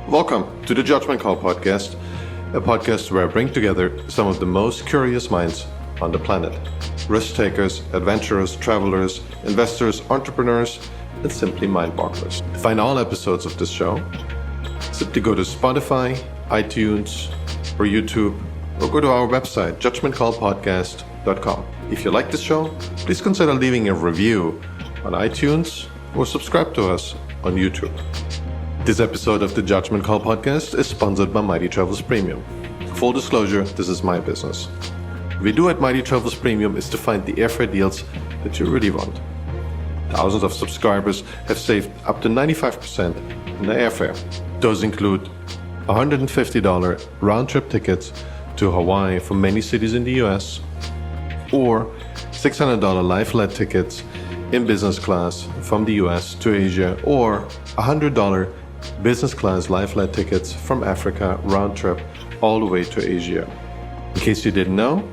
Welcome to the Judgment Call podcast, a podcast where I bring together some of the most curious minds on the planet. Risk takers, adventurers, travelers, investors, entrepreneurs, and simply mind-bogglers. To find all episodes of this show, simply go to Spotify, iTunes, or YouTube, or go to our website, judgmentcallpodcast.com. If you like this show, please consider leaving a review on iTunes or subscribe to us on YouTube. This episode of the Judgment Call podcast is sponsored by Mighty Travels Premium. Full disclosure, this is my business. What we do at Mighty Travels Premium is to find the airfare deals that you really want. Thousands of subscribers have saved up to 95% in their airfare. Those include $150 round-trip tickets to Hawaii from many cities in the US, or $600 lie-flat tickets in business class from the US to Asia, or $100 business class lie-flat tickets from Africa round-trip all the way to Asia. In case you didn't know,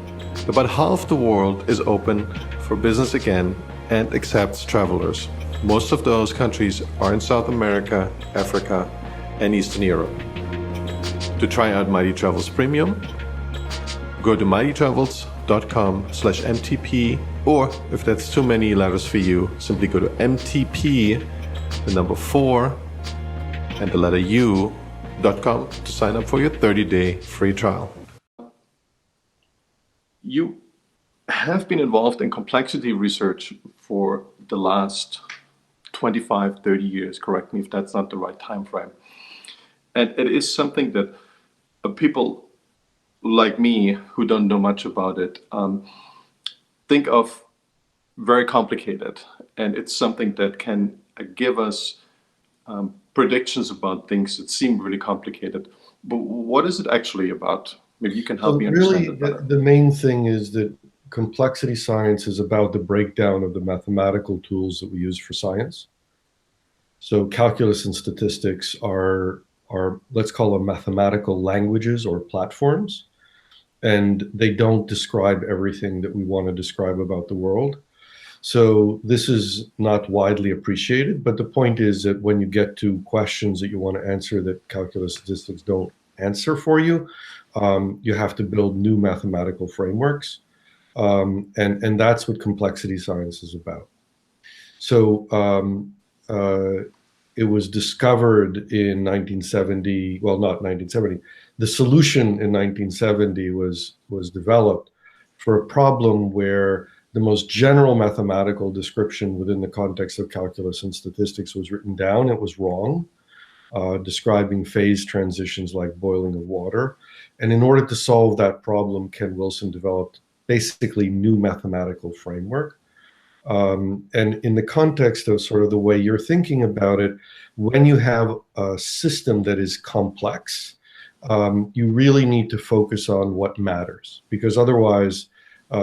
about half the world is open for business again and accepts travelers. Most of those countries are in South America, Africa, and Eastern Europe. To try out Mighty Travels Premium, go to mightytravels.com/MTP, or if that's too many letters for you, simply go to MTP, the number 4, and the letter U.com to sign up for your 30-day free trial. You have been involved in complexity research for the last 25, 30 years, correct me if that's not the right time frame. And it is something that people like me who don't know much about it think of very complicated, and it's something that can give us predictions about things that seem really complicated. But what is it actually about? Maybe you can help me understand it better. The main thing is that complexity science is about the breakdown of the mathematical tools that we use for science. So calculus and statistics are let's call them mathematical languages or platforms, and they don't describe everything that we want to describe about the world. So this is not widely appreciated, but the point is that when you get to questions that you want to answer that calculus statistics don't answer for you, you have to build new mathematical frameworks, and that's what complexity science is about. So it was discovered in 1970, well, not 1970. The solution in 1970 was developed for a problem where the most general mathematical description within the context of calculus and statistics was written down. It was wrong, describing phase transitions like boiling of water. And in order to solve that problem, Ken Wilson developed basically new mathematical framework. And in the context of sort of the way you're thinking about it, when you have a system that is complex, you really need to focus on what matters, because otherwise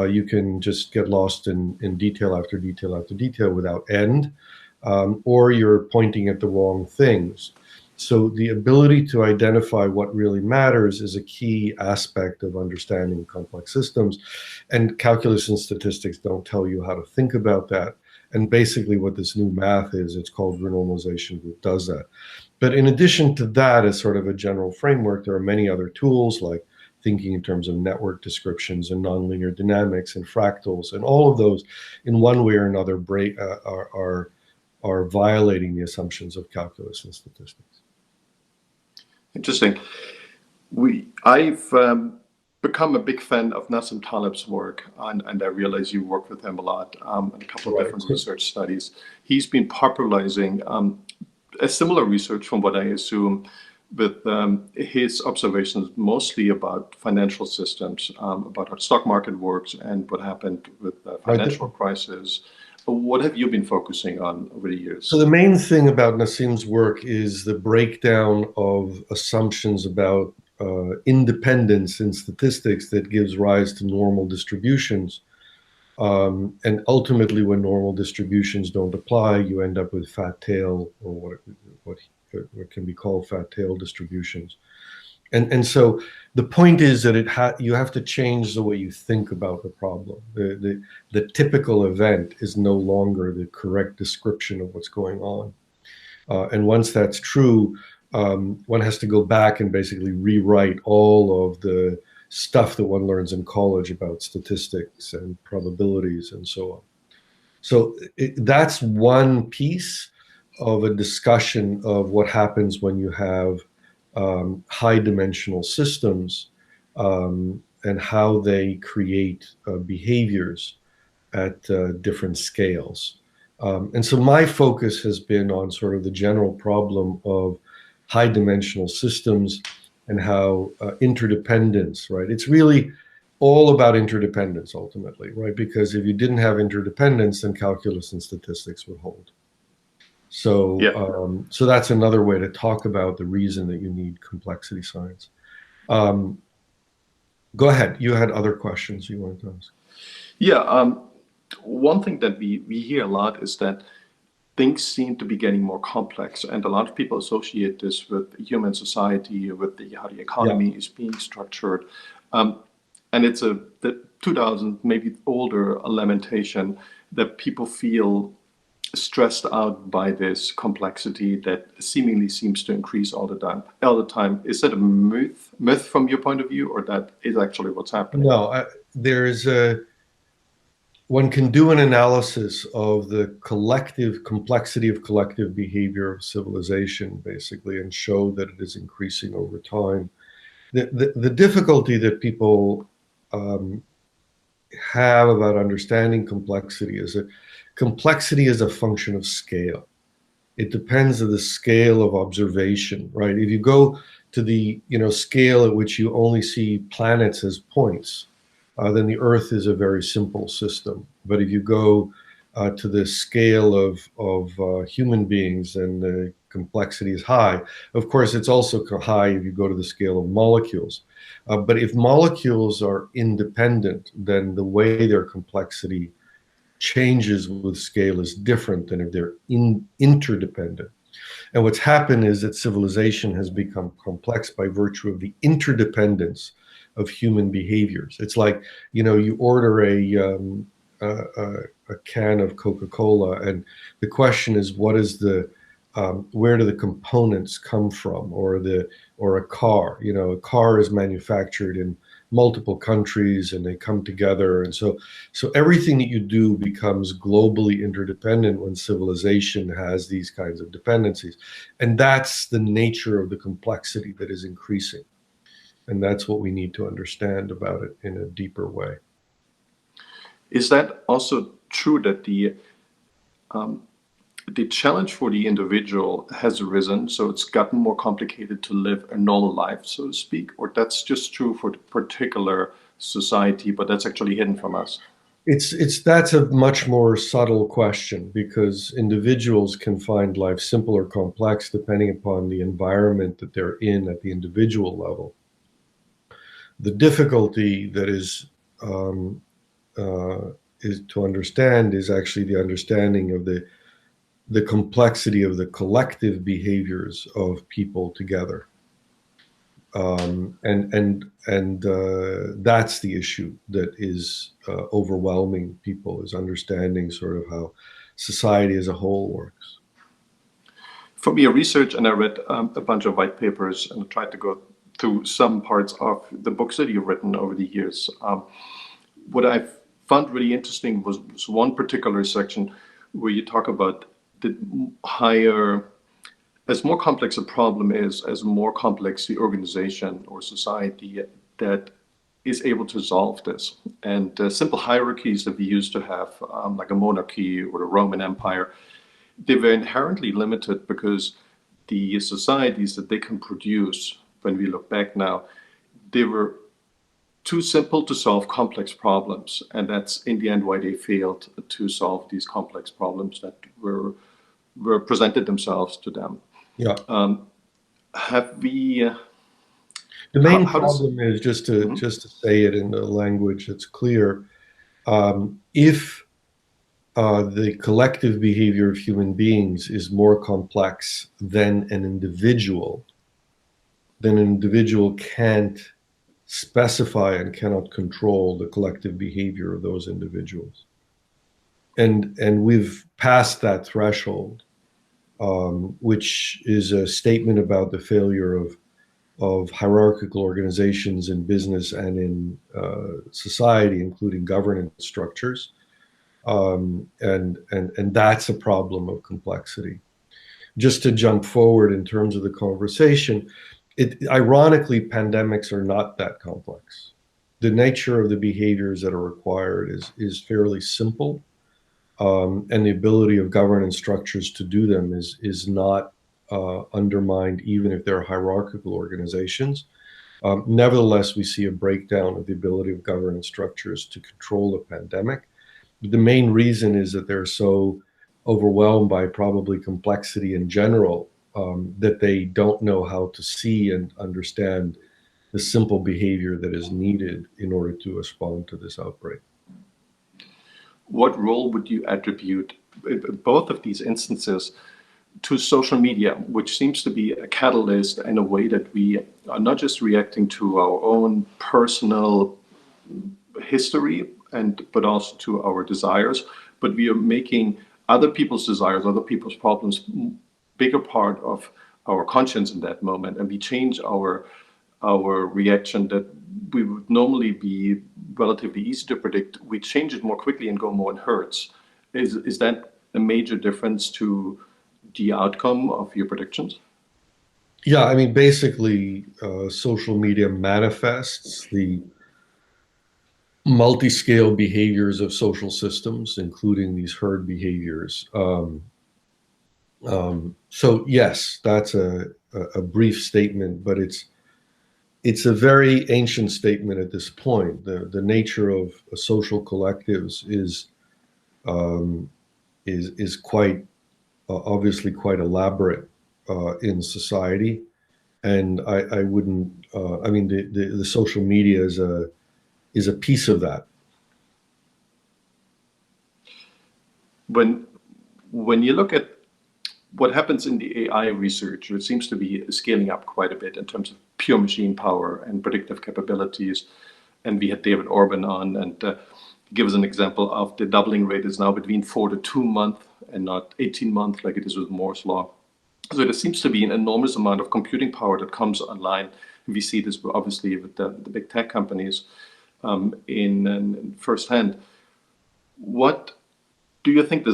you can just get lost in detail after detail after detail without end, or you're pointing at the wrong things. So the ability to identify what really matters is a key aspect of understanding complex systems. And calculus and statistics don't tell you how to think about that. And basically what this new math is, it's called renormalization, that does that. But in addition to that, as sort of a general framework, there are many other tools like thinking in terms of network descriptions and nonlinear dynamics and fractals, and all of those in one way or another are violating the assumptions of calculus and statistics. Interesting. I've become a big fan of Nassim Taleb's work, and I realize you work with him a lot in a couple of different research studies. He's been popularizing a similar research, from what I assume, with his observations mostly about financial systems, about how the stock market works and what happened with the financial crisis. What have you been focusing on over the years? So the main thing about Nassim's work is the breakdown of assumptions about independence in statistics that gives rise to normal distributions. And ultimately, when normal distributions don't apply, you end up with fat tail, or what can be called fat tail distributions. And so the point is that you have to change the way you think about the problem. The typical event is no longer the correct description of what's going on. And once that's true, one has to go back and basically rewrite all of the stuff that one learns in college about statistics and probabilities and so on. So that's one piece of a discussion of what happens when you have high dimensional systems, and how they create behaviors at different scales. And so my focus has been on sort of the general problem of high dimensional systems and how interdependence, right? It's really all about interdependence ultimately, right? Because if you didn't have interdependence, then calculus and statistics would hold. So, Yeah. so that's another way to talk about the reason that you need complexity science. Go ahead. You had other questions you wanted to ask. Yeah, one thing that we hear a lot is that things seem to be getting more complex, and a lot of people associate this with human society, with how the economy is being structured. And it's the 2000, maybe older lamentation that people feel stressed out by this complexity that seemingly seems to increase all the time. All the time. Is that a myth from your point of view, or that is actually what's happening? No, one can do an analysis of the collective complexity of collective behavior of civilization, basically, and show that it is increasing over time. The difficulty that people have about understanding complexity is that complexity is a function of scale. It depends on the scale of observation, right? If you go to the scale at which you only see planets as points, then the Earth is a very simple system. But if you go to the scale of human beings, then the complexity is high. Of course, it's also high if you go to the scale of molecules. But if molecules are independent, then the way their complexity changes with scale is different than if they're interdependent. And what's happened is that civilization has become complex by virtue of the interdependence of human behaviors. It's like, you order a can of Coca-Cola, and the question is, what is where do the components come from? Or a car, a car is manufactured in multiple countries and they come together. And so everything that you do becomes globally interdependent when civilization has these kinds of dependencies. And that's the nature of the complexity that is increasing. And that's what we need to understand about it in a deeper way. Is that also true that the challenge for the individual has arisen, so it's gotten more complicated to live a normal life, so to speak, or that's just true for the particular society, but that's actually hidden from us? That's a much more subtle question, because individuals can find life simple or complex depending upon the environment that they're in at the individual level. The difficulty that is to understand is actually the understanding of the complexity of the collective behaviors of people together. That's the issue that is overwhelming people, is understanding sort of how society as a whole works. From your research, and I read a bunch of white papers and tried to go through some parts of the books that you've written over the years. What I found really interesting was one particular section where you talk about the higher, as more complex a problem is, as more complex the organization or society that is able to solve this. And simple hierarchies that we used to have, like a monarchy or the Roman Empire, they were inherently limited because the societies that they can produce, when we look back now, they were too simple to solve complex problems. And that's in the end why they failed to solve these complex problems that were presented themselves to them. Yeah. Have we? The main problem is, just to say it in a language that's clear, if the collective behavior of human beings is more complex than an individual, then an individual can't specify and cannot control the collective behavior of those individuals. And we've passed that threshold. which is a statement about the failure of hierarchical organizations in business and in society, including governance structures. And that's a problem of complexity. Just to jump forward in terms of the conversation, ironically, pandemics are not that complex. The nature of the behaviors that are required is fairly simple, and the ability of governance structures to do them is not undermined, even if they're hierarchical organizations. Nevertheless, we see a breakdown of the ability of governance structures to control the pandemic. The main reason is that they're so overwhelmed by probably complexity in general, that they don't know how to see and understand the simple behavior that is needed in order to respond to this outbreak. What role would you attribute both of these instances to social media, which seems to be a catalyst in a way that we are not just reacting to our own personal history but also to our desires, but we are making other people's desires, other people's problems, bigger part of our conscience in that moment, and we change our reaction that we would normally be relatively easy to predict. We change it more quickly and go more in hertz. Is that a major difference to the outcome of your predictions? Yeah, I mean, basically, social media manifests the multi-scale behaviors of social systems, including these herd behaviors. So yes, that's a brief statement, but it's a very ancient statement at this point. The nature of social collectives is quite obviously quite elaborate in society, and I wouldn't. I mean, the social media is a piece of that. When you look at what happens in the AI research, it seems to be scaling up quite a bit in terms of pure machine power and predictive capabilities. And we had David Orban on, and give us an example of the doubling rate is now between 4 to 2 months and not 18 months like it is with Moore's law. So there seems to be an enormous amount of computing power that comes online. We see this obviously with the big tech companies in firsthand. What do you think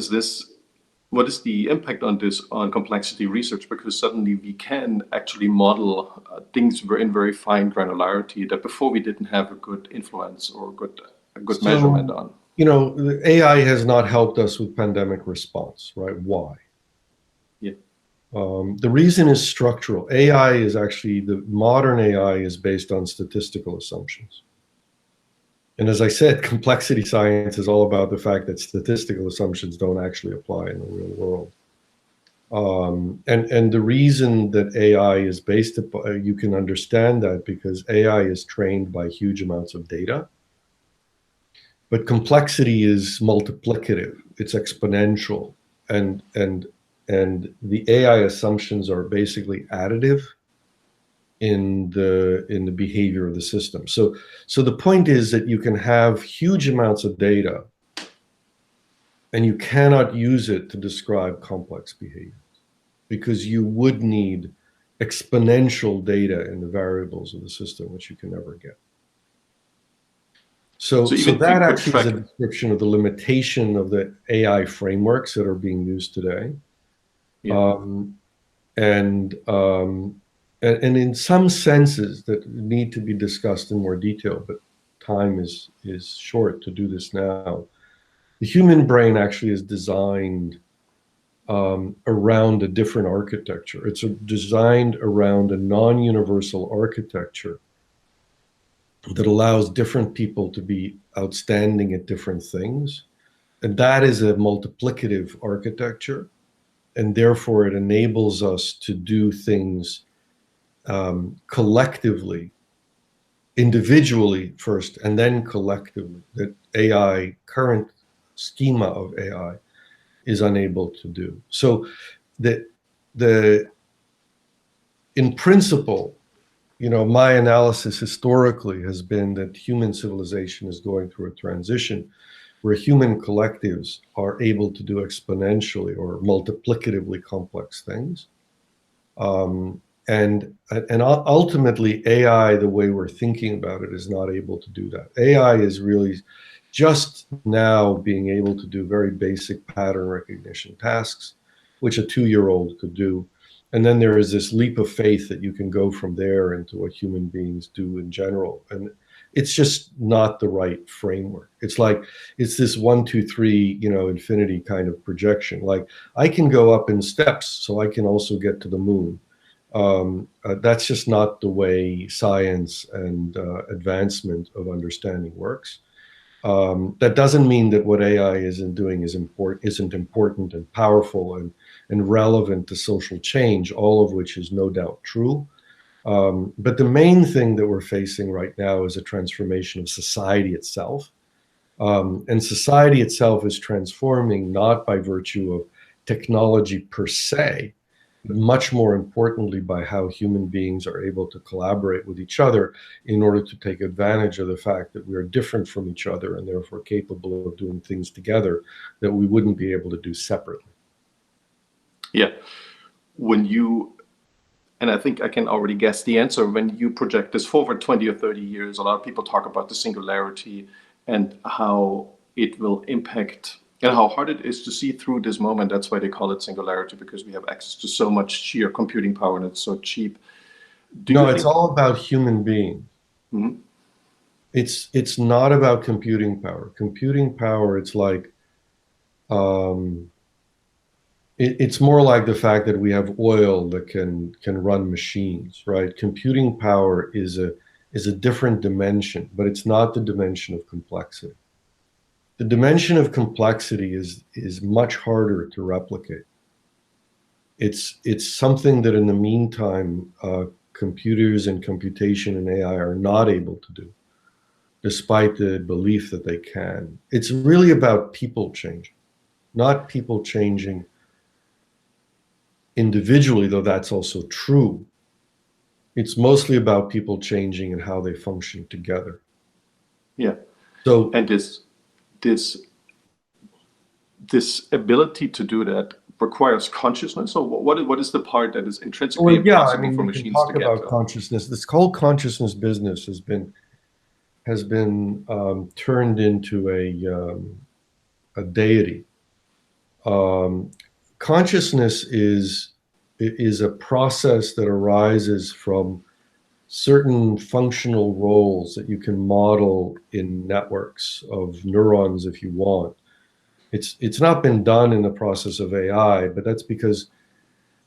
what is the impact on this on complexity research? Because suddenly we can actually model things in very fine granularity that before we didn't have a good influence or a good measurement on. You know, the AI has not helped us with pandemic response, right? Why? Yeah. The reason is structural. AI is actually, the modern AI is based on statistical assumptions. And as I said, complexity science is all about the fact that statistical assumptions don't actually apply in the real world. And the reason that AI is based upon, you can understand that because AI is trained by huge amounts of data. But complexity is multiplicative, it's exponential. And the AI assumptions are basically additive in the behavior of the system. So the point is that you can have huge amounts of data and you cannot use it to describe complex behaviors because you would need exponential data in the variables of the system, which you can never get. So that actually is a description of the limitation of the AI frameworks that are being used today. Yeah. And in some senses that need to be discussed in more detail, but time is short to do this now. The human brain actually is designed around a different architecture. It's designed around a non-universal architecture that allows different people to be outstanding at different things. And that is a multiplicative architecture. And therefore it enables us to do things collectively, individually first, and then collectively, that AI, current schema of AI, is unable to do. So in principle, you know, my analysis historically has been that human civilization is going through a transition where human collectives are able to do exponentially or multiplicatively complex things. And ultimately, AI, the way we're thinking about it, is not able to do that. AI is really just now being able to do very basic pattern recognition tasks, which a 2-year-old could do. And then there is this leap of faith that you can go from there into what human beings do in general. And it's just not the right framework. It's like, it's this 1, 2, 3, infinity kind of projection. Like, I can go up in steps, so I can also get to the moon. That's just not the way science and advancement of understanding works. That doesn't mean that what AI isn't doing isn't important and powerful and relevant to social change, all of which is no doubt true. But the main thing that we're facing right now is a transformation of society itself. And society itself is transforming not by virtue of technology per se, but much more importantly by how human beings are able to collaborate with each other in order to take advantage of the fact that we are different from each other and therefore capable of doing things together that we wouldn't be able to do separately. Yeah. And I think I can already guess the answer, when you project this forward 20 or 30 years, a lot of people talk about the singularity and how it will impact and how hard it is to see through this moment. That's why they call it singularity, because we have access to so much sheer computing power and it's so cheap. It's all about human beings. Mm-hmm. It's not about computing power. Computing power, it's like, it's more like the fact that we have oil that can run machines, right? Computing power is a different dimension, but it's not the dimension of complexity. The dimension of complexity is much harder to replicate. It's something that in the meantime, computers and computation and AI are not able to do, despite the belief that they can. It's really about people changing, not people changing individually, though that's also true. It's mostly about people changing and how they function together. Yeah. So, and this ability to do that requires consciousness. So what is the part that is intrinsically impossible for machines to get to? We can talk about consciousness. This whole consciousness business has been turned into a deity. Consciousness is a process that arises from certain functional roles that you can model in networks of neurons if you want. It's not been done in the process of AI, but that's because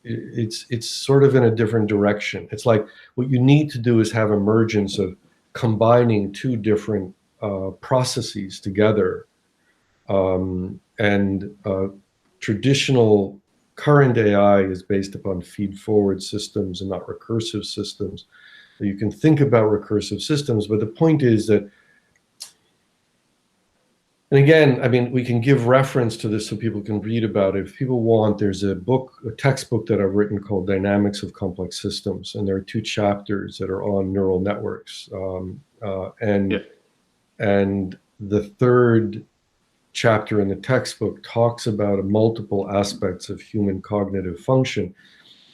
it's sort of in a different direction. It's like what you need to do is have emergence of combining two different processes together. Traditional current AI is based upon feed-forward systems and not recursive systems. So you can think about recursive systems, but the point is that, and again, I mean, we can give reference to this so people can read about it. If people want, there's a textbook that I've written called Dynamics of Complex Systems, and there are 2 chapters that are on neural networks. And the 3rd chapter in the textbook talks about multiple aspects of human cognitive function,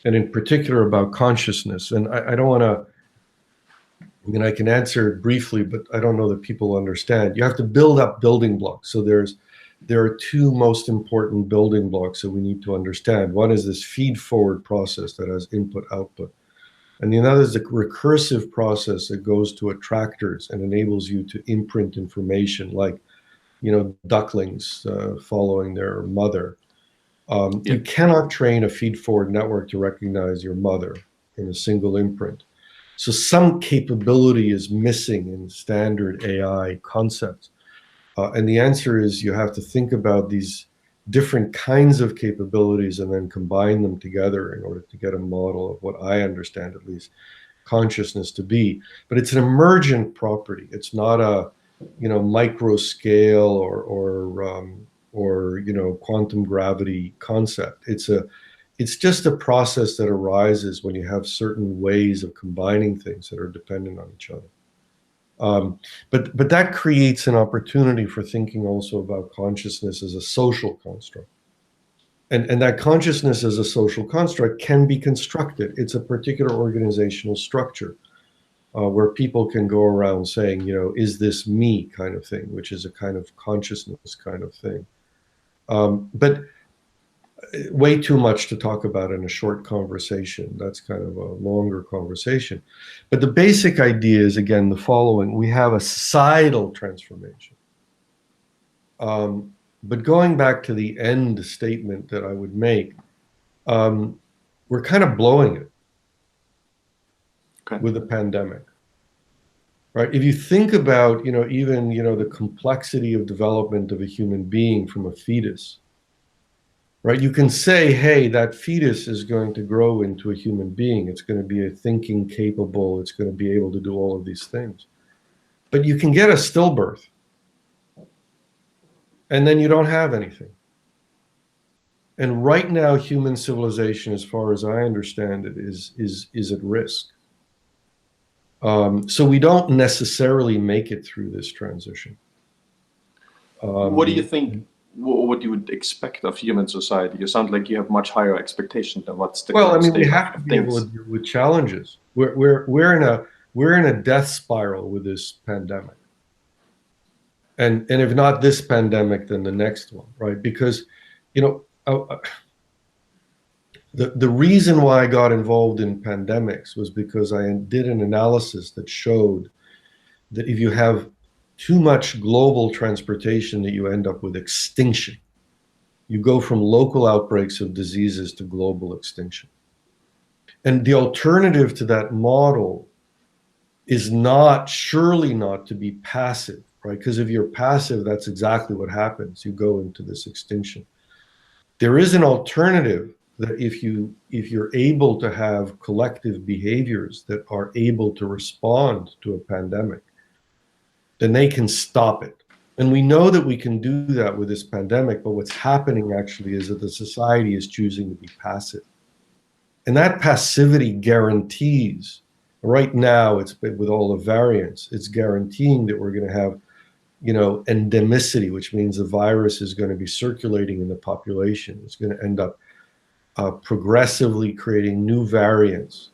and in particular about consciousness. And I don't want to, I can answer it briefly, but I don't know that people understand. You have to build up building blocks. So there are 2 most important building blocks that we need to understand. One is this feed-forward process that has input-output. And the other is the recursive process that goes to attractors and enables you to imprint information, like, ducklings following their mother. You cannot train a feed-forward network to recognize your mother in a single imprint. So some capability is missing in standard AI concepts. And the answer is you have to think about these different kinds of capabilities and then combine them together in order to get a model of what I understand, at least, consciousness to be. But it's an emergent property. It's not a micro scale or quantum gravity concept. It's just a process that arises when you have certain ways of combining things that are dependent on each other. But that creates an opportunity for thinking also about consciousness as a social construct. And that consciousness as a social construct can be constructed. It's a particular organizational structure where people can go around saying, is this me kind of thing, which is a kind of consciousness kind of thing. But way too much to talk about in a short conversation. That's kind of a longer conversation. But the basic idea is, again, the following. We have a societal transformation. But going back to the end statement that I would make, we're kind of blowing it with the pandemic, right? If you think about, even, the complexity of development of a human being from a fetus, right? You can say, hey, that fetus is going to grow into a human being. It's going to be a thinking capable. It's going to be able to do all of these things. But you can get a stillbirth, and then you don't have anything. And right now, human civilization, as far as I understand it, is at risk. So we don't necessarily make it through this transition. What do you think? What you would expect of human society? You sound like you have much higher expectation than what's the well. I mean, state we have to of be able to deal with challenges. We're in a death spiral with this pandemic, and if not this pandemic, then the next one, right? Because, the reason why I got involved in pandemics was because I did an analysis that showed that if you have too much global transportation, that you end up with extinction. You go from local outbreaks of diseases to global extinction. And the alternative to that model is surely not to be passive, right? Because if you're passive, that's exactly what happens. You go into this extinction. There is an alternative that if you're able to have collective behaviors that are able to respond to a pandemic, then they can stop it. And we know that we can do that with this pandemic, but what's happening actually is that the society is choosing to be passive. And that passivity guarantees, right now, it's with all the variants, it's guaranteeing that we're going to have, endemicity, which means the virus is going to be circulating in the population. It's going to end up progressively creating new variants.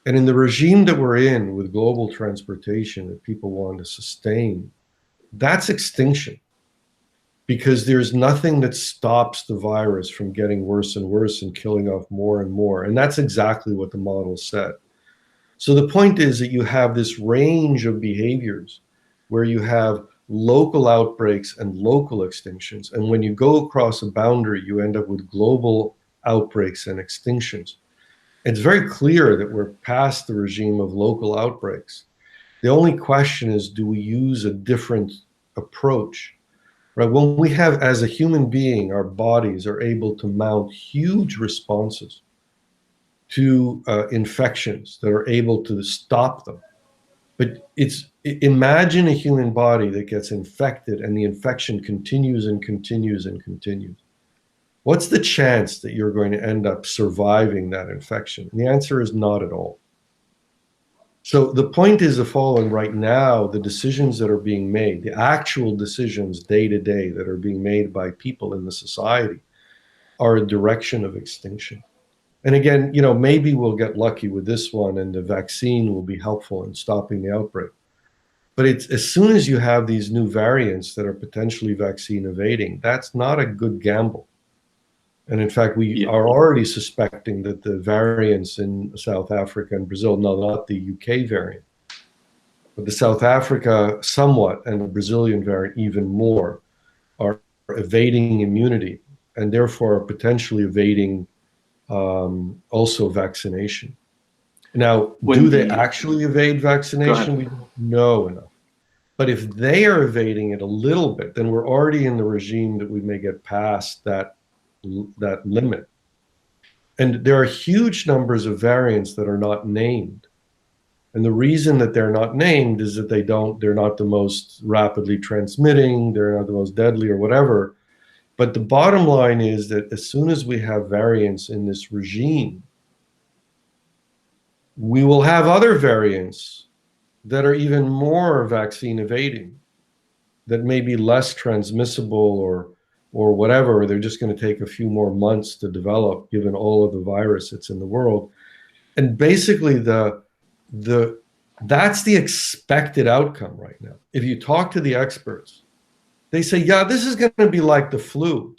And in the regime that we're in with global transportation that people want to sustain, that's extinction, because there's nothing that stops the virus from getting worse and worse and killing off more and more. And that's exactly what the model said. So the point is that you have this range of behaviors where you have local outbreaks and local extinctions. And when you go across a boundary, you end up with global outbreaks and extinctions. It's very clear that we're past the regime of local outbreaks. The only question is, do we use a different approach? Right? When we have, as a human being, our bodies are able to mount huge responses to infections that are able to stop them. But imagine a human body that gets infected and the infection continues and continues and continues. What's the chance that you're going to end up surviving that infection? And the answer is not at all. So the point is the following: right now, the decisions that are being made, the actual decisions day to day that are being made by people in the society, are a direction of extinction. And again, maybe we'll get lucky with this one and the vaccine will be helpful in stopping the outbreak. But it's as soon as you have these new variants that are potentially vaccine evading, that's not a good gamble. And in fact, we are already suspecting that the variants in South Africa and Brazil, no, not the UK variant, but the South Africa somewhat and the Brazilian variant even more, are evading immunity and therefore potentially evading also vaccination. Now, do they actually evade vaccination? We don't know enough. But if they are evading it a little bit, then we're already in the regime that we may get past that limit. And there are huge numbers of variants that are not named. And the reason that they're not named is that they're not the most rapidly transmitting, they're not the most deadly or whatever. But the bottom line is that as soon as we have variants in this regime, we will have other variants that are even more vaccine evading, that may be less transmissible or whatever. They're just going to take a few more months to develop, given all of the virus that's in the world. And basically, that's the expected outcome right now. If you talk to the experts, they say, yeah, this is going to be like the flu.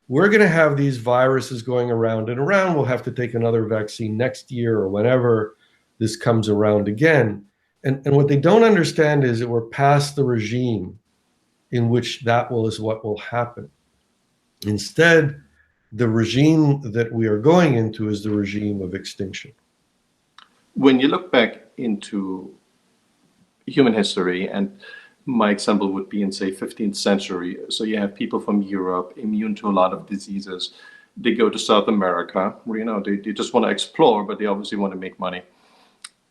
We're going to have these viruses going around and around. We'll have to take another vaccine next year or whenever this comes around again. And what they don't understand is that we're past the regime in which is what will happen. Instead, the regime that we are going into is the regime of extinction. When you look back into human history, and my example would be in, say, 15th century, so you have people from Europe immune to a lot of diseases. They go to South America, where, they just want to explore, but they obviously want to make money.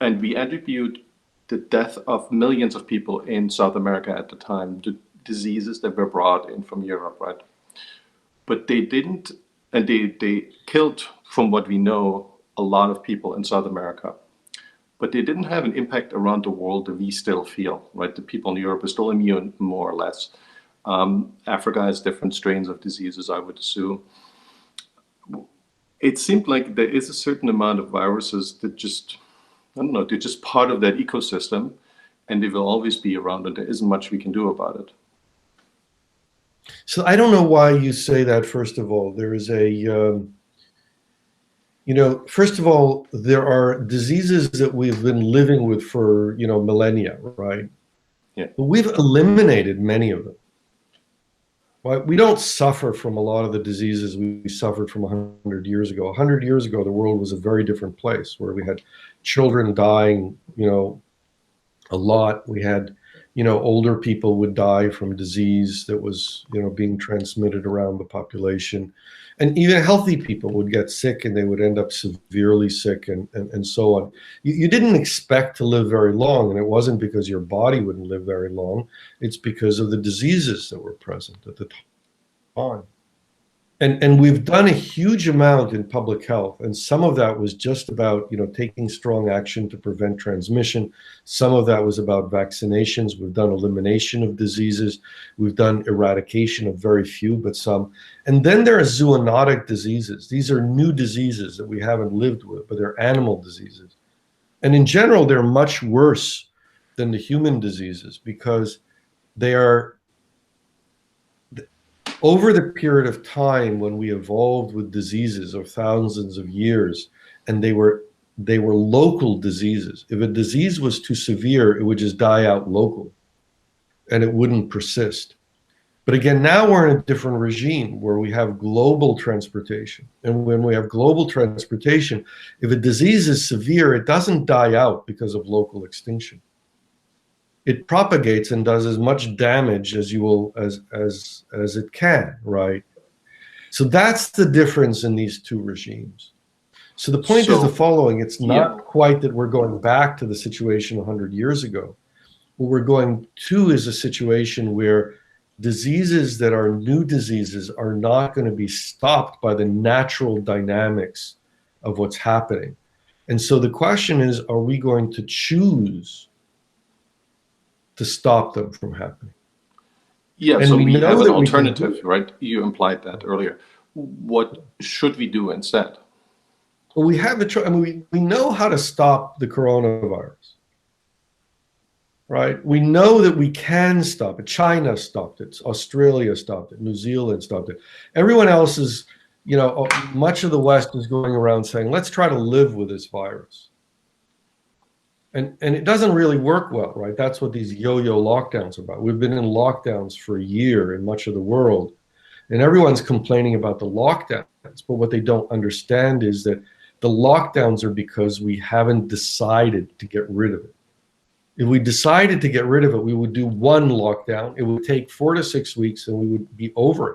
And we attribute the death of millions of people in South America at the time to diseases that were brought in from Europe, right? But they didn't, and they killed, from what we know, a lot of people in South America. But they didn't have an impact around the world that we still feel, right? The people in Europe are still immune, more or less. Africa has different strains of diseases, I would assume. It seemed like there is a certain amount of viruses that just, I don't know, they're just part of that ecosystem, and they will always be around, and there isn't much we can do about it. So I don't know why you say that, first of all. There is first of all, there are diseases that we've been living with for, millennia, right? Yeah. But we've eliminated many of them. Right? We don't suffer from a lot of the diseases we suffered from 100 years ago. 100 years ago, the world was a very different place, where we had children dying, a lot. We had, older people would die from disease that was, being transmitted around the population. And even healthy people would get sick, and they would end up severely sick, and so on. You didn't expect to live very long, and it wasn't because your body wouldn't live very long. It's because of the diseases that were present at the time. And we've done a huge amount in public health, and some of that was just about, taking strong action to prevent transmission. Some of that was about vaccinations. We've done elimination of diseases. We've done eradication of very few, but some. And then there are zoonotic diseases. These are new diseases that we haven't lived with, but they're animal diseases. And in general, they're much worse than the human diseases, because they are, over the period of time when we evolved with diseases of thousands of years, and they were local diseases. If a disease was too severe, it would just die out locally, and it wouldn't persist. But again, now we're in a different regime where we have global transportation. And when we have global transportation, if a disease is severe, it doesn't die out because of local extinction. It propagates and does as much damage as as it can, right? So that's the difference in these two regimes. So the point is the following: it's not quite that we're going back to the situation 100 years ago. What we're going to is a situation where diseases that are new diseases are not going to be stopped by the natural dynamics of what's happening. And so the question is, are we going to choose to stop them from happening? Yeah, and so we have an that alternative, right? You implied that earlier. What should we do instead? Well, we have we know how to stop the coronavirus, right? We know that we can stop it. China stopped it. Australia stopped it. New Zealand stopped it. Everyone else is, much of the West is going around saying, let's try to live with this virus. And it doesn't really work well, right? That's what these yo-yo lockdowns are about. We've been in lockdowns for a year in much of the world, and everyone's complaining about the lockdowns. But what they don't understand is that the lockdowns are because we haven't decided to get rid of it. If we decided to get rid of it, we would do one lockdown. It would take 4 to 6 weeks, and we would be over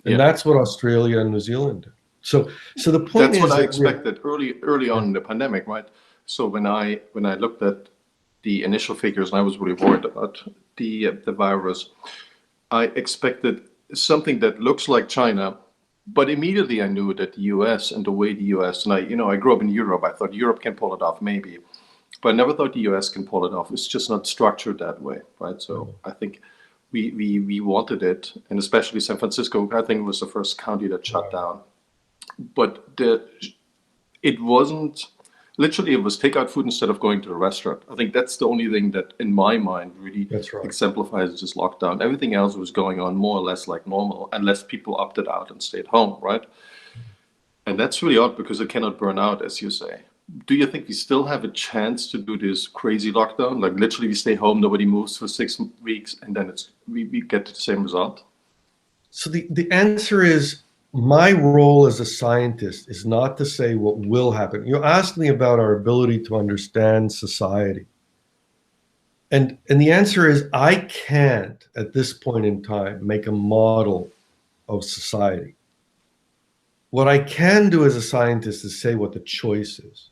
it. And that's what Australia and New Zealand did. So the point is, that's what I expected early on in the pandemic, right? So when I looked at the initial figures, and I was really worried about the virus, I expected something that looks like China, but immediately I knew that the U.S. and the way the U.S. and I grew up in Europe. I thought Europe can pull it off, maybe. but I never thought the US can pull it off. It's just not structured that way, right? So I think we wanted it, and especially San Francisco, I think, was the first county that shut down. But it wasn't, literally, it was takeout food instead of going to the restaurant. I think that's the only thing that, in my mind, really exemplifies this lockdown. Everything else was going on more or less like normal, unless people opted out and stayed home, right? And that's really odd because it cannot burn out, as you say. Do you think we still have a chance to do this crazy lockdown? Like literally we stay home, nobody moves for 6 weeks, and then we get to the same result? So the answer is, my role as a scientist is not to say what will happen. You asked me about our ability to understand society. And the answer is, I can't, at this point in time, make a model of society. What I can do as a scientist is say what the choice is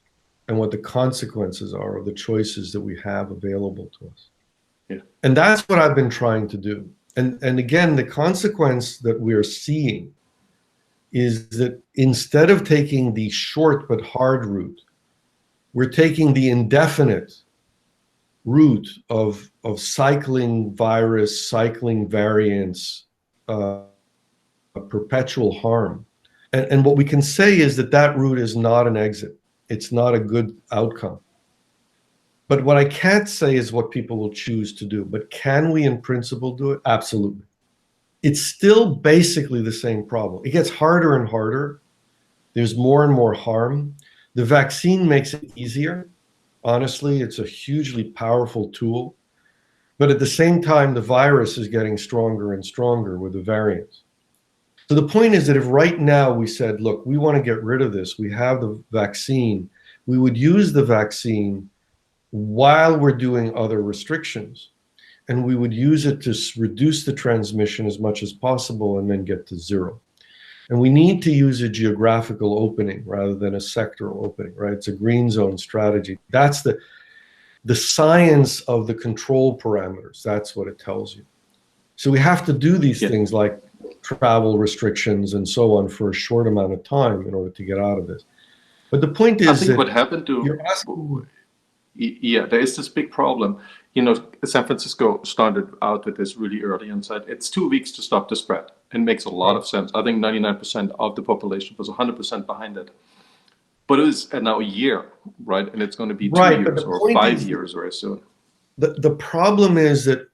and what the consequences are of the choices that we have available to us. Yeah. And that's what I've been trying to do. And again, the consequence that we're seeing is that instead of taking the short but hard route, we're taking the indefinite route of cycling virus, cycling variants, perpetual harm. And what we can say is that route is not an exit. It's not a good outcome. But what I can't say is what people will choose to do. But can we in principle do it? Absolutely. It's still basically the same problem. It gets harder and harder. There's more and more harm. The vaccine makes it easier. Honestly, it's a hugely powerful tool. But at the same time, the virus is getting stronger and stronger with the variants. So the point is that if right now we said, look, we want to get rid of this, we have the vaccine, we would use the vaccine while we're doing other restrictions. And we would use it to reduce the transmission as much as possible and then get to zero. And we need to use a geographical opening rather than a sectoral opening, right? It's a green zone strategy. That's the science of the control parameters. That's what it tells you. So we have to do these things like travel restrictions and so on for a short amount of time in order to get out of this. But the point is, I think what happened to there is this big problem. You know, San Francisco started out with this really early and said it's 2 weeks to stop the spread. It makes a lot of sense. I think 99% of the population was 100% behind it. But it is now a year, right? And it's going to be 2 years or 5 years very soon. The problem is that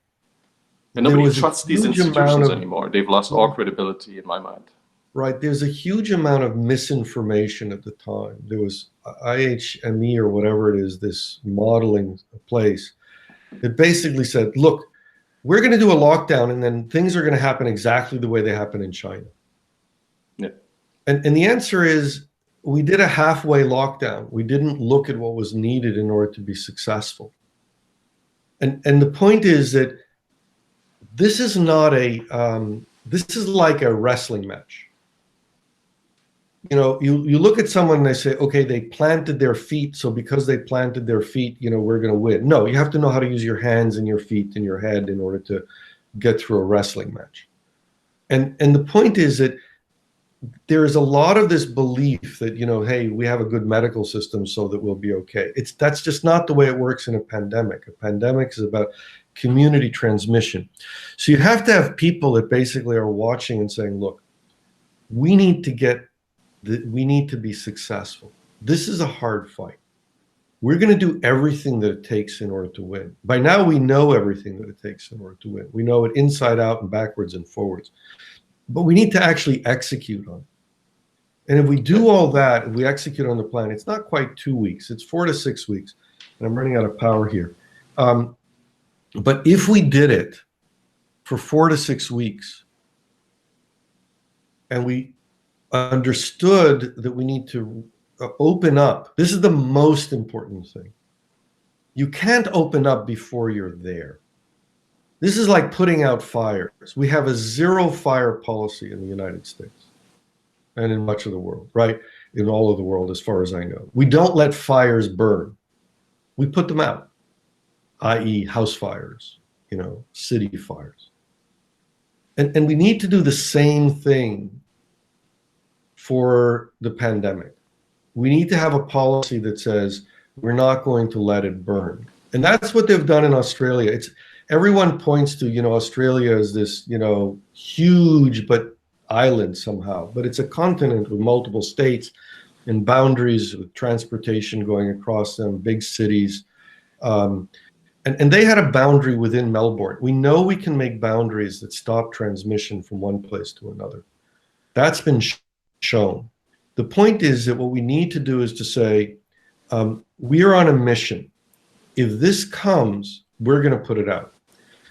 and nobody trusts these institutions anymore. They've lost all credibility in my mind. Right. There's a huge amount of misinformation at the time. There was IHME or whatever it is, this modeling place that basically said, look, we're going to do a lockdown and then things are going to happen exactly the way they happen in China. Yeah. And the answer is, we did a halfway lockdown. We didn't look at what was needed in order to be successful. And the point is that this is not this is like a wrestling match. You know, you look at someone and they say, okay, they planted their feet, so because they planted their feet, you know, we're going to win. No, you have to know how to use your hands and your feet and your head in order to get through a wrestling match. And the point is that there is a lot of this belief that, you know, hey, we have a good medical system so that we'll be okay. That's just not the way it works in a pandemic. A pandemic is about community transmission. So you have to have people that basically are watching and saying, look, we need to be successful. This is a hard fight. We're going to do everything that it takes in order to win. By now, we know everything that it takes in order to win. We know it inside out and backwards and forwards. But we need to actually execute on it. And if we do all that, if we execute on the plan, it's not quite 2 weeks. It's 4 to 6 weeks. And I'm running out of power here. But if we did it for 4 to 6 weeks, and we understood that we need to open up, this is the most important thing. You can't open up before you're there. This is like putting out fires. We have a zero fire policy in the United States and in much of the world, right? In all of the world, as far as I know. We don't let fires burn. We put them out, i.e. house fires, you know, city fires. And we need to do the same thing for the pandemic. We need to have a policy that says We're not going to let it burn. And that's what they've done in Australia. Everyone points to, Australia as this, huge but island somehow, but it's a continent with multiple states and boundaries with transportation going across them, big cities. And they had a boundary within Melbourne. We know we can make boundaries that stop transmission from one place to another. That's been shown. The point is that what we need to do is to say, we are on a mission. If this comes, we're going to put it out.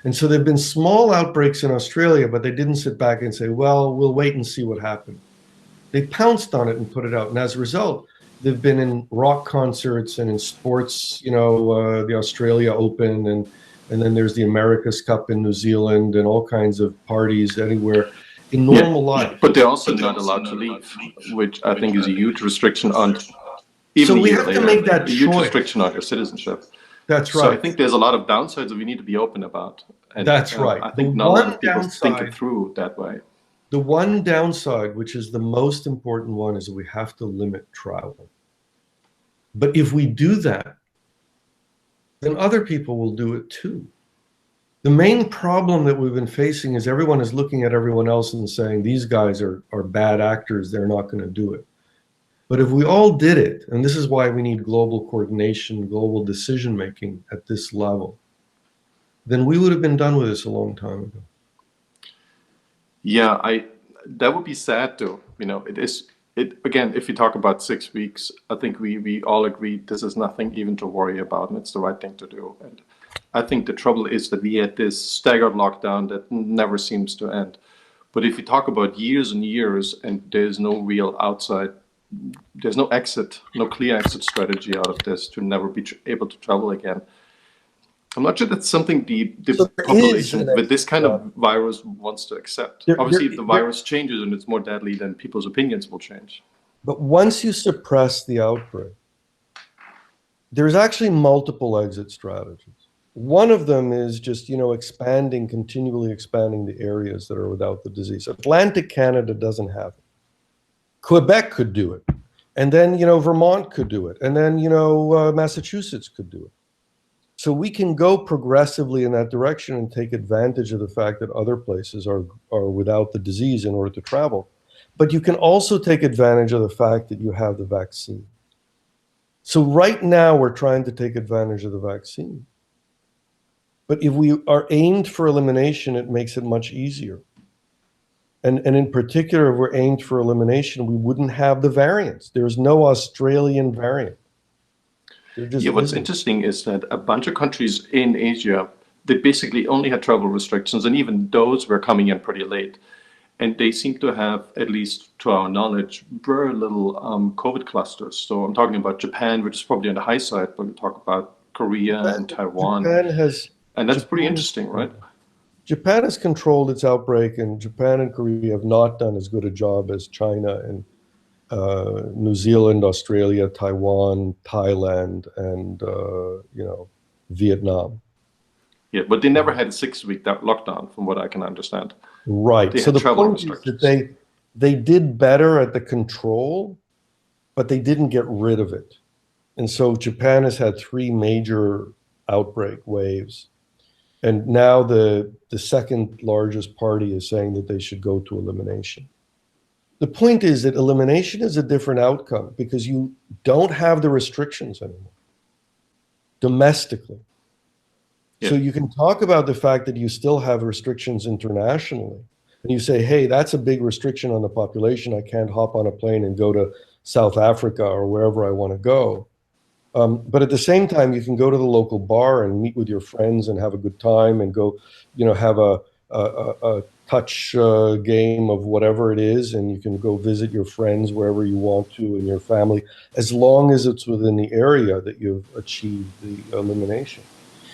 And so there've been small outbreaks in Australia, but they didn't sit back and say, well, we'll wait and see what happens. They pounced on it and put it out. And as a result, they've been in rock concerts and in sports, the Australia Open, and then there's the America's Cup in New Zealand and all kinds of parties anywhere in normal life. But they're also not allowed to leave, which I think is a huge restriction on, even so we have to make that a huge restriction on your citizenship. That's right. So I think there's a lot of downsides that we need to be open about. And, that's right. I think not a lot of people think it through that way. The one downside, which is the most important one, is that we have to limit travel. But if we do that, then other people will do it too. The main problem that we've been facing is everyone is looking at everyone else and saying, these guys are bad actors, they're not going to do it. But if we all did it, and this is why we need global coordination, global decision-making at this level, then we would have been done with this a long time ago. Yeah, that would be sad though. Again, if you talk about 6 weeks, I think we all agree this is nothing even to worry about, and it's the right thing to do. And I think the trouble is that we had this staggered lockdown that never seems to end. But if you talk about years and years, and there's no real there's no clear exit strategy out of this to never be able to travel again. I'm not sure that's something the population with this kind of virus wants to accept. Obviously, if the virus changes and it's more deadly, then people's opinions will change. But once you suppress the outbreak, there's actually multiple exit strategies. One of them is just, continually expanding the areas that are without the disease. Atlantic Canada doesn't have it. Quebec could do it. And then, Vermont could do it. And then, Massachusetts could do it. So we can go progressively in that direction and take advantage of the fact that other places are without the disease in order to travel. But you can also take advantage of the fact that you have the vaccine. So right now we're trying to take advantage of the vaccine. But if we are aimed for elimination, it makes it much easier. And in particular, if we're aimed for elimination, we wouldn't have the variants. There's no Australian variant. Yeah, what's interesting is that a bunch of countries in Asia, they basically only had travel restrictions, and even those were coming in pretty late. And they seem to have, at least to our knowledge, very little COVID clusters. So I'm talking about Japan, which is probably on the high side, but we talk about Korea and Taiwan. And that's pretty interesting, right? Japan has controlled its outbreak, and Japan and Korea have not done as good a job as China and New Zealand, Australia, Taiwan, Thailand, and Vietnam. Yeah, but they never had a 6-week lockdown, from what I can understand. Right. So the point is that they did better at the control, but they didn't get rid of it. And so Japan has had 3 major outbreak waves. And now the second largest party is saying that they should go to elimination. The point is that elimination is a different outcome because you don't have the restrictions anymore domestically. Yeah. So you can talk about the fact that you still have restrictions internationally. And you say, hey, that's a big restriction on the population. I can't hop on a plane and go to South Africa or wherever I want to go. But at the same time, you can go to the local bar and meet with your friends and have a good time and go, have a touch game of whatever it is, and you can go visit your friends wherever you want to and your family, as long as it's within the area that you've achieved the elimination.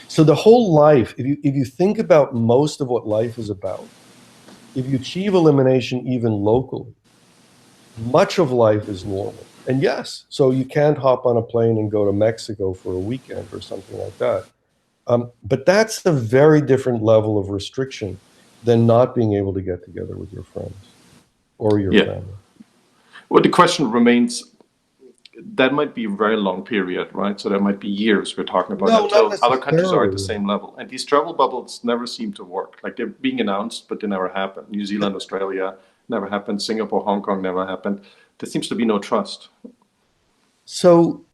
So the whole life, if you think about most of what life is about, if you achieve elimination even locally, much of life is normal. And yes, so you can't hop on a plane and go to Mexico for a weekend or something like that. But that's a very different level of restriction than not being able to get together with your friends or your family. Well, the question remains, that might be a very long period, right? So that might be years we're talking about No, until not other countries are at the necessarily. same level. And these travel bubbles never seem to work. Like they're being announced, but they never happen. New Zealand, Australia never happened. Singapore, Hong Kong never happened. There seems to be no trust. So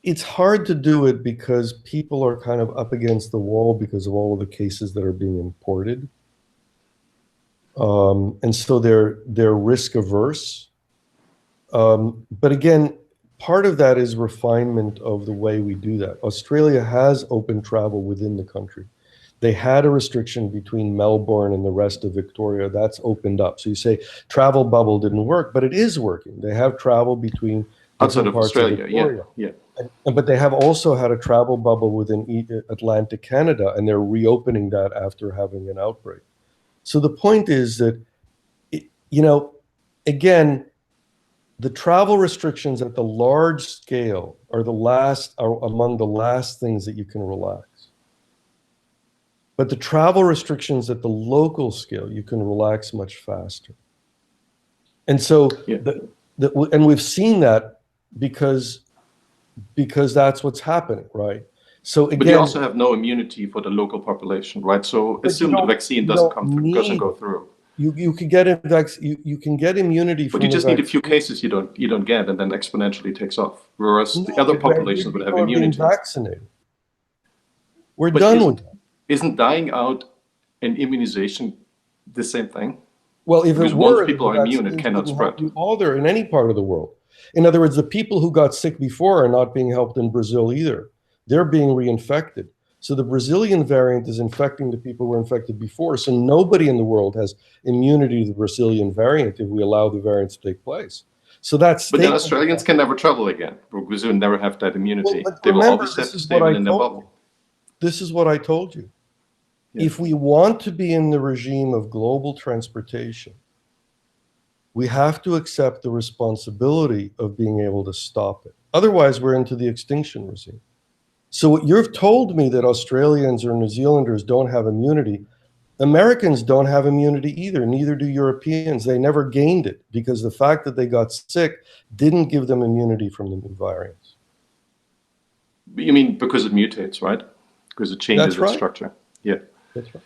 it's hard to do it because people are kind of up against the wall because of all of the cases that are being imported. And so they're risk averse. But again, part of that is refinement of the way we do that. Australia has open travel within the country. They had a restriction between Melbourne and the rest of Victoria. That's opened up. So you say travel bubble didn't work, but it is working. They have travel between Outside different of parts Australia, of Victoria. yeah. But they have also had a travel bubble within Atlantic Canada, and they're reopening that after having an outbreak. So the point is that, again, the travel restrictions at the large scale are among the last things that you can relax. But the travel restrictions at the local scale, you can relax much faster. And so, and we've seen that because that's what's happening, right? So again, but you also have no immunity for the local population, right? So assume the vaccine doesn't go through. You can get you can get immunity from but you just the need a few cases you don't get, and then exponentially takes off. Whereas the other populations would have people are being immunity. vaccinated. We're But done with that. Isn't dying out and immunization the same thing? Well, if Because it were, once people are immune, it cannot spread. Either in any part of the world. In other words, the people who got sick before are not being helped in Brazil either. They're being reinfected. So the Brazilian variant is infecting the people who were infected before. So nobody in the world has immunity to the Brazilian variant if we allow the variant to take place. So that's. But then Australians can never travel again because they never have that immunity. Well, they will remember, always have to stay within their bubble. This is what I told you. Yeah. If we want to be in the regime of global transportation, we have to accept the responsibility of being able to stop it. Otherwise, we're into the extinction regime. So you've told me that Australians or New Zealanders don't have immunity. Americans don't have immunity either, neither do Europeans. They never gained it because the fact that they got sick didn't give them immunity from the new variants. You mean because it mutates, right? Because it changes its structure. Yeah. That's right.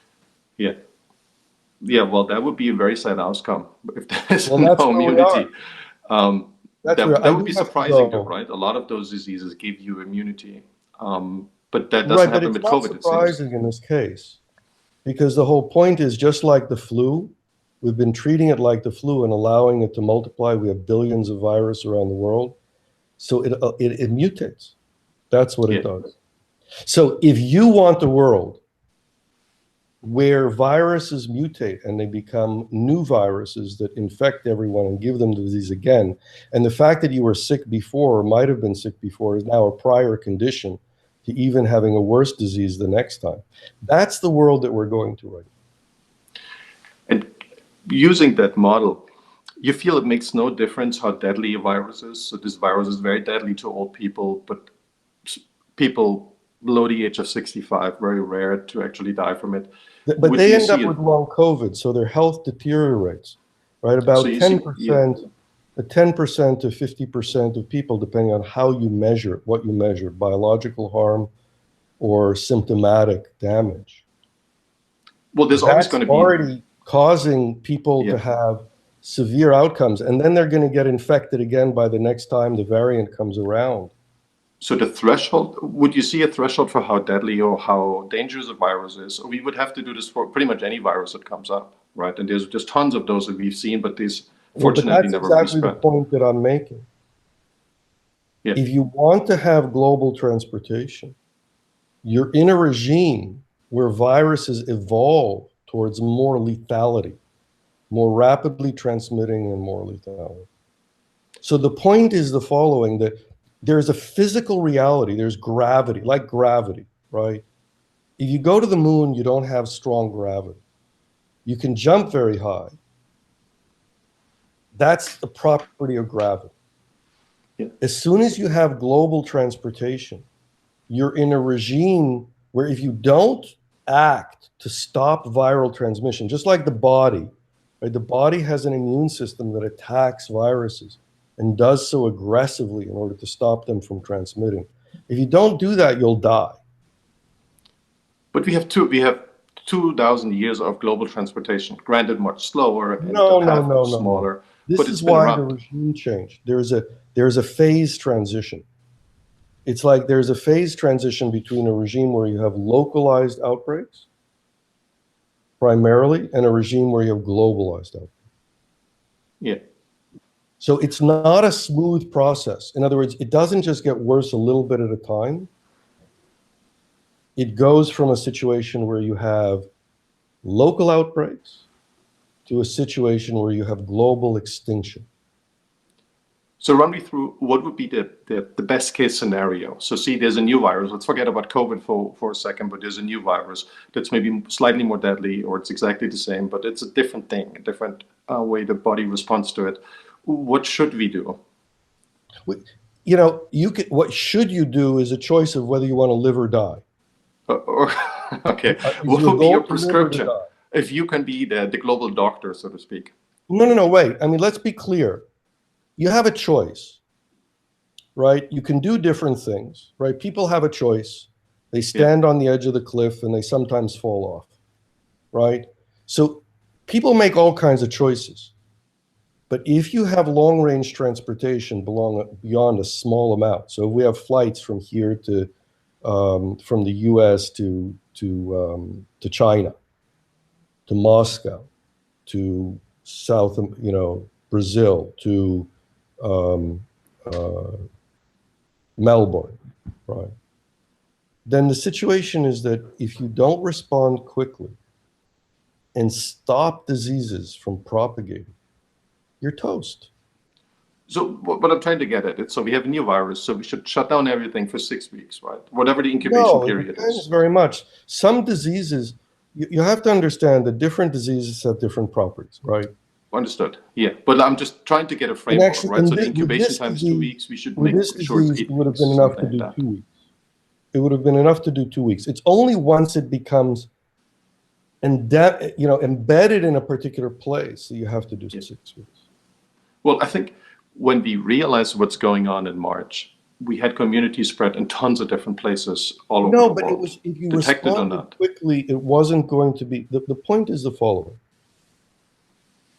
Yeah. Yeah, well, that would be a very sad outcome if there's no immunity. That would be surprising, though, right? A lot of those diseases give you immunity. But that doesn't happen with COVID. It's not surprising in this case, because the whole point is just like the flu, we've been treating it like the flu and allowing it to multiply. We have billions of virus around the world. So it mutates. That's what it does. So if you want the world where viruses mutate and they become new viruses that infect everyone and give them the disease again, and the fact that you were sick before or might have been sick before is now a prior condition to even having a worse disease the next time. That's the world that we're going to right now. And using that model, you feel it makes no difference how deadly a virus is. So this virus is very deadly to old people, but people below the age of 65, very rare to actually die from it. But they end up with long COVID, so their health deteriorates, right? About 10%, 10% to 50% of people, depending on how you measure it, what you measure, biological harm or symptomatic damage. Well, there's always going to be already causing people to have severe outcomes, and then they're going to get infected again by the next time the variant comes around. So the threshold, would you see a threshold for how deadly or how dangerous a virus is? We would have to do this for pretty much any virus that comes up, right? And there's just tons of those that we've seen, but these fortunately never really spread. That's exactly the point that I'm making. Yeah. If you want to have global transportation, you're in a regime where viruses evolve towards more lethality, more rapidly transmitting and more lethality. So the point is the following, that there's a physical reality, there's gravity, like gravity, right? If you go to the moon, you don't have strong gravity. You can jump very high. That's the property of gravity. Yeah. As soon as you have global transportation, you're in a regime where if you don't act to stop viral transmission, just like the body, right? The body has an immune system that attacks viruses. and does so aggressively in order to stop them from transmitting. If you don't do that, you'll die. But we have 2,000 years of global transportation, granted much slower and No, the no, path no, much no, smaller. no. This but it's is been why around. the regime changed. There's a phase transition. It's like there's a phase transition between a regime where you have localized outbreaks, primarily, and a regime where you have globalized outbreaks. Yeah. So it's not a smooth process. In other words, it doesn't just get worse a little bit at a time. It goes from a situation where you have local outbreaks to a situation where you have global extinction. So run me through what would be the best case scenario. So see, there's a new virus. Let's forget about COVID for a second, but there's a new virus that's maybe slightly more deadly, or it's exactly the same, but it's a different thing, a different way the body responds to it. What should we do? You know, what should you do is a choice of whether you want to live or die. Okay, what would be your prescription if you can be the global doctor, so to speak? No, wait. I mean, let's be clear. You have a choice, right? You can do different things, right? People have a choice. They stand on the edge of the cliff and they sometimes fall off, right? So people make all kinds of choices. But if you have long-range transportation beyond a small amount, so if we have flights from here to from the U.S. to China, to Moscow, to Brazil, to Melbourne, right? Then the situation is that if you don't respond quickly and stop diseases from propagating, you're toast. So what I'm trying to get at it, so we have a new virus, so we should shut down everything for 6 weeks, right? Whatever the incubation period it depends is. very much. Some diseases, you have to understand that different diseases have different properties, right? Understood. Yeah, but I'm just trying to get a framework, right? So the incubation time is 2 weeks. We should make sure it's 8 weeks. It would have been enough to do 2 weeks. It would have been enough to do 2 weeks. It's only once it becomes embedded in a particular place that you have to do 6 weeks. Well, I think when we realized what's going on in March, we had community spread in tons of different places all over the world. No, but it was, if you detected responded or not quickly, it wasn't going to be. The point is the following.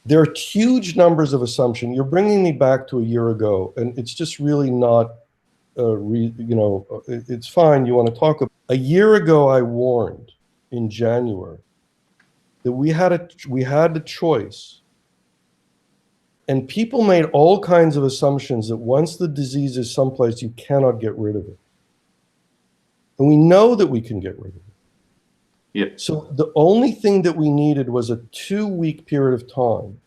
There are huge numbers of assumption. You're bringing me back to a year ago, and it's just really not, it's fine. You want to talk about. A year ago, I warned in January that we had a choice, and people made all kinds of assumptions that once the disease is someplace, you cannot get rid of it. And we know that we can get rid of it. Yeah. So the only thing that we needed was a 2-week period of time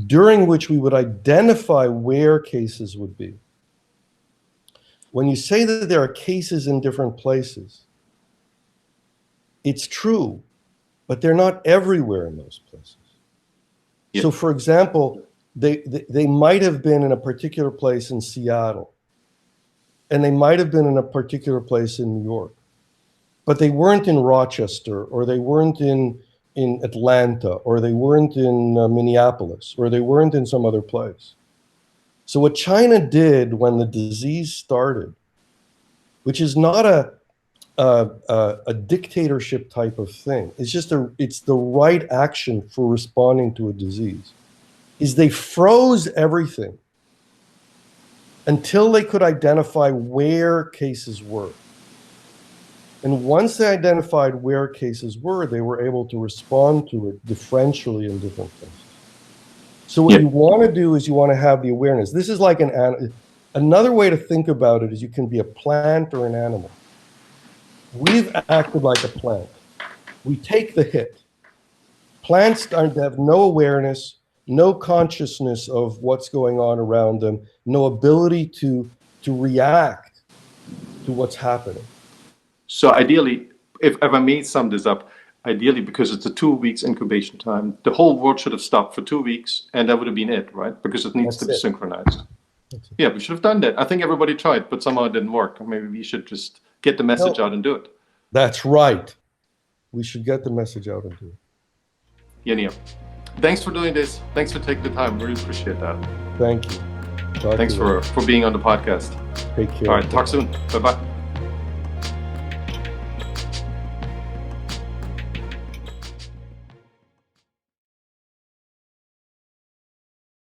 during which we would identify where cases would be. When you say that there are cases in different places, it's true, but they're not everywhere in those places. Yeah. So for example, they might have been in a particular place in Seattle, and they might have been in a particular place in New York, but they weren't in Rochester, or they weren't in Atlanta, or they weren't in Minneapolis, or they weren't in some other place. So what China did when the disease started, which is not a dictatorship type of thing, it's the right action for responding to a disease, is they froze everything until they could identify where cases were. And once they identified where cases were, they were able to respond to it differentially in different places. So what you want to do is you want to have the awareness. This is like another way to think about it is you can be a plant or an animal. We've acted like a plant. We take the hit. Plants have no awareness, no consciousness of what's going on around them, no ability to react to what's happening. So ideally, if I may sum this up, ideally, because it's a 2 weeks incubation time, the whole world should have stopped for 2 weeks, and that would have been it, right? Because it needs to be synchronized. Yeah, we should have done that. I think everybody tried, but somehow it didn't work. Maybe we should just get the message out and do it. That's right. We should get the message out and do it. Yaneer, thanks for doing this. Thanks for taking the time. Really appreciate that. Thank you. Thanks for being on the podcast. Take care. All right, talk soon. Bye-bye.